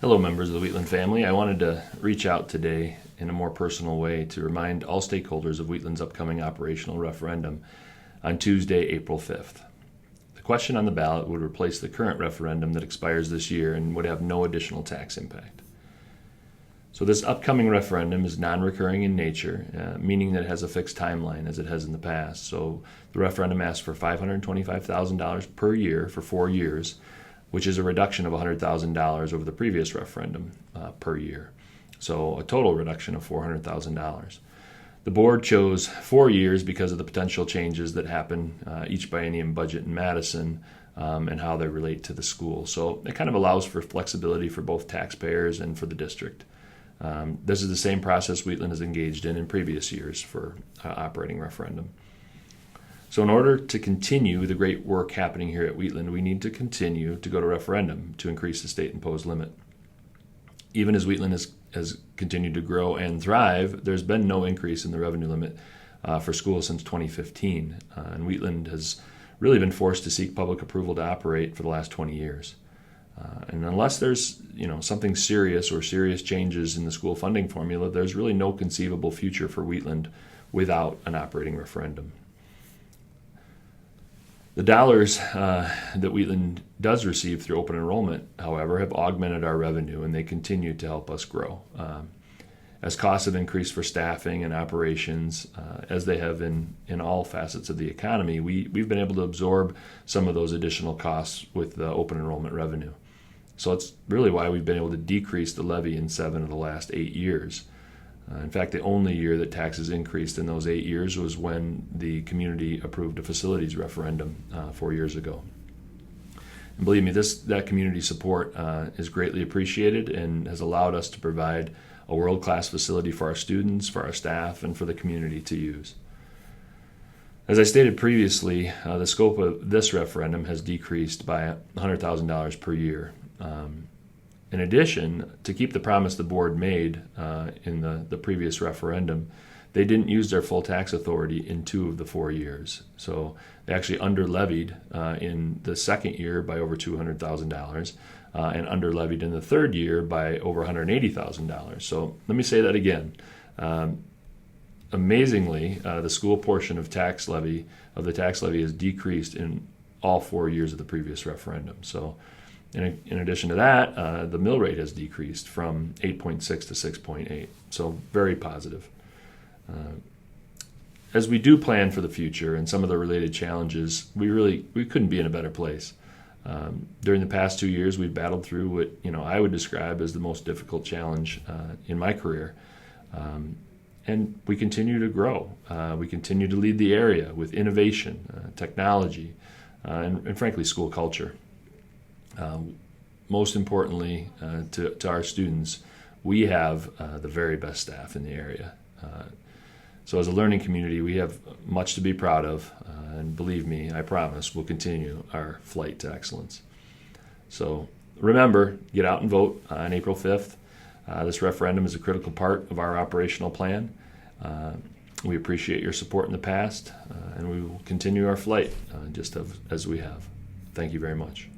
Hello, members of the Wheatland family. I wanted to reach out today in a more personal way to remind all stakeholders of Wheatland's upcoming operational referendum on Tuesday, April 5th. The question on the ballot would replace the current referendum that expires this year and would have no additional tax impact. So this upcoming referendum is non-recurring in nature, meaning that it has a fixed timeline as it has in the past. So the referendum asks for $525,000 per year for 4 years, which is a reduction of $100,000 over the previous referendum per year. So a total reduction of $400,000. The board chose 4 years because of the potential changes that happen each biennium budget in Madison and how they relate to the school. So it kind of allows for flexibility for both taxpayers and for the district. This is the same process Wheatland has engaged in previous years for operating referendum. So in order to continue the great work happening here at Wheatland, we need to continue to go to referendum to increase the state-imposed limit. Even as Wheatland has continued to grow and thrive, there's been no increase in the revenue limit for schools since 2015. And Wheatland has really been forced to seek public approval to operate for the last 20 years. And unless there's something serious or serious changes in the school funding formula, there's really no conceivable future for Wheatland without an operating referendum. The dollars that Wheatland does receive through open enrollment, however, have augmented our revenue, and they continue to help us grow. As costs have increased for staffing and operations, as they have in all facets of the economy, we've been able to absorb some of those additional costs with the open enrollment revenue. So it's really why we've been able to decrease the levy in 7 of the last 8 years. In fact, the only year that taxes increased in those 8 years was when the community approved a facilities referendum 4 years ago. And believe me, that community support is greatly appreciated and has allowed us to provide a world-class facility for our students, for our staff, and for the community to use. As I stated previously, the scope of this referendum has decreased by $100,000 per year. In addition, to keep the promise the board made in the previous referendum, they didn't use their full tax authority in 2 of the 4 years. So they actually under-levied in the second year by over $200,000 and under-levied in the third year by over $180,000. So let me say that again. Amazingly, the school portion of the tax levy has decreased in all 4 years of the previous referendum. So in addition to that, the mill rate has decreased from 8.6 to 6.8, so very positive. As we do plan for the future and some of the related challenges, we couldn't be in a better place. During the past 2 years, we've battled through what I would describe as the most difficult challenge in my career, and we continue to grow. We continue to lead the area with innovation, technology, and frankly, school culture. Most importantly, to our students, we have the very best staff in the area. So as a learning community, we have much to be proud of, and believe me, I promise we'll continue our flight to excellence. So remember, get out and vote on April 5th. This referendum is a critical part of our operational plan. We appreciate your support in the past, and we will continue our flight just as we have. Thank you very much.